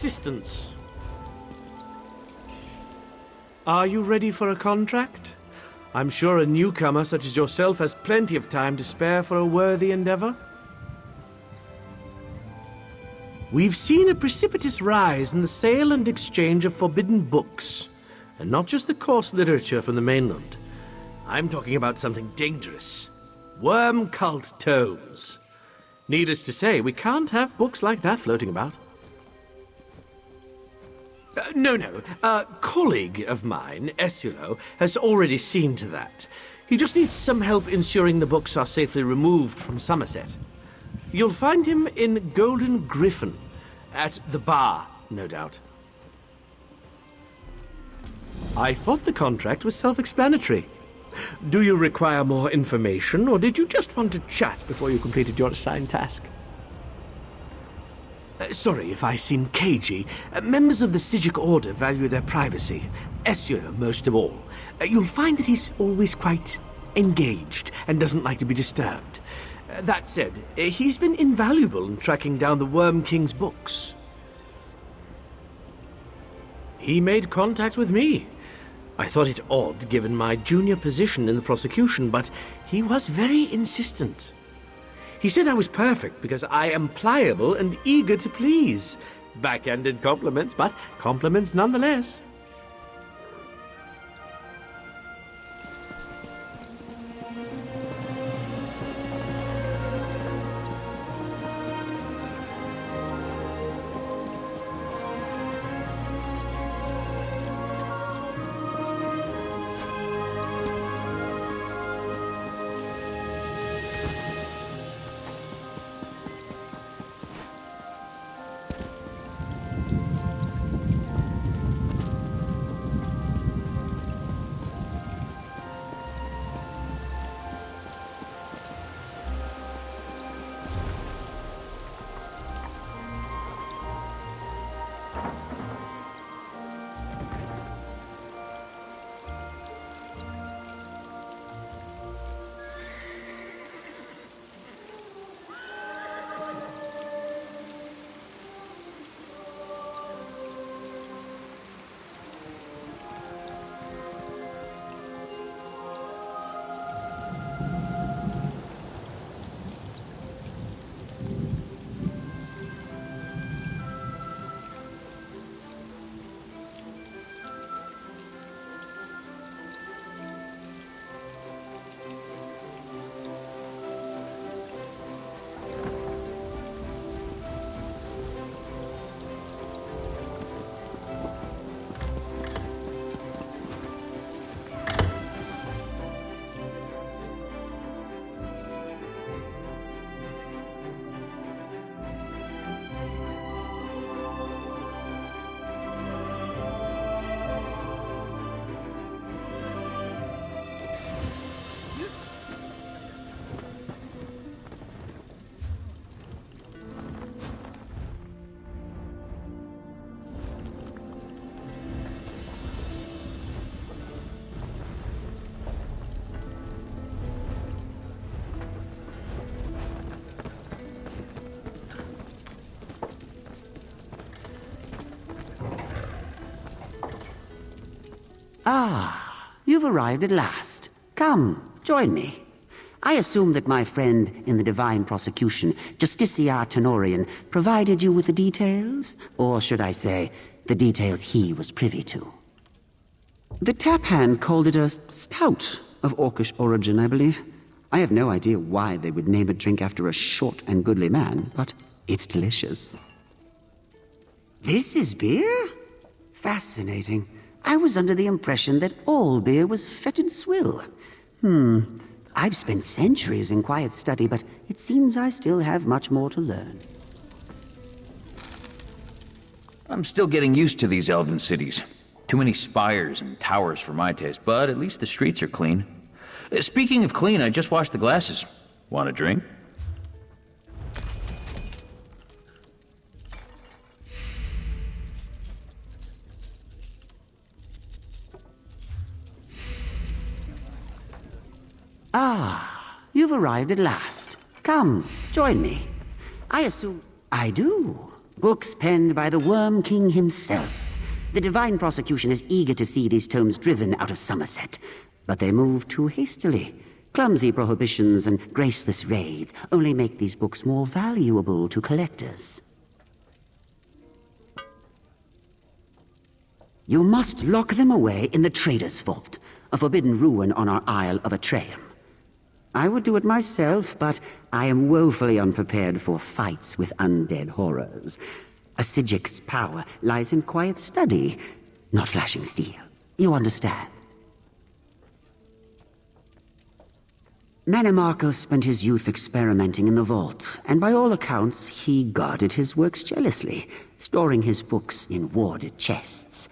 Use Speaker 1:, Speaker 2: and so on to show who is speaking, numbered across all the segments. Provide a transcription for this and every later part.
Speaker 1: Assistance. Are you ready for a contract? I'm sure a newcomer such as yourself has plenty of time to spare for a worthy endeavor. We've seen a precipitous rise in the sale and exchange of forbidden books, and not just the coarse literature from the mainland. I'm talking about something dangerous. Worm cult tomes. Needless to say, we can't have books like that floating about. No. A colleague of mine, Esulo, has already seen to that. He just needs some help ensuring the books are safely removed from Somerset. You'll find him in Golden Griffin. At the bar, no doubt. I thought the contract was self-explanatory. Do you require more information, or did you just want to chat before you completed your assigned task? Sorry if I seem cagey. Members of the Psijic Order value their privacy. Esulo most of all. You'll find that he's always quite engaged and doesn't like to be disturbed. That said, he's been invaluable in tracking down the Worm King's books. He made contact with me. I thought it odd given my junior position in the prosecution, but he was very insistent. He said I was perfect because I am pliable and eager to please. Backhanded compliments, but compliments nonetheless.
Speaker 2: Ah, you've arrived at last. Come, join me. I assume that my friend in the Divine Prosecution, Justiciar Tenorian, provided you with the details? Or should I say, the details he was privy to? The tap hand called it a stout of orcish origin, I believe. I have no idea why they would name a drink after a short and goodly man, but it's delicious. This is beer? Fascinating. I was under the impression that all beer was fetid swill. I've spent centuries in quiet study, but it seems I still have much more to learn.
Speaker 3: I'm still getting used to these elven cities. Too many spires and towers for my taste, but at least the streets are clean. Speaking of clean, I just washed the glasses. Want a drink?
Speaker 2: Ah, you've arrived at last. Come, join me. I assume... I do. Books penned by the Worm King himself. The divine prosecution is eager to see these tomes driven out of Somerset, but they move too hastily. Clumsy prohibitions and graceless raids only make these books more valuable to collectors. You must lock them away in the Trader's Vault, a forbidden ruin on our Isle of Atreyum. I would do it myself, but I am woefully unprepared for fights with undead horrors. A Psijic's power lies in quiet study, not flashing steel. You understand? Manimarco spent his youth experimenting in the vault, and by all accounts, he guarded his works jealously, storing his books in warded chests.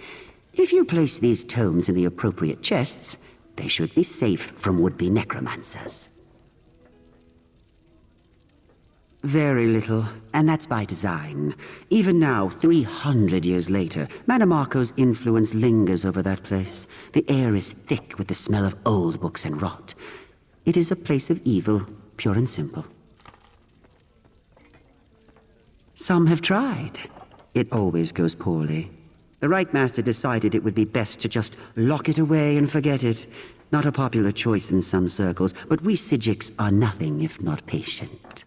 Speaker 2: If you place these tomes in the appropriate chests, they should be safe from would-be necromancers. Very little, and that's by design. Even now, 300 years later, Manimarco's influence lingers over that place. The air is thick with the smell of old books and rot. It is a place of evil, pure and simple. Some have tried. It always goes poorly. The Right Master decided it would be best to just lock it away and forget it. Not a popular choice in some circles, but we Psijics are nothing if not patient.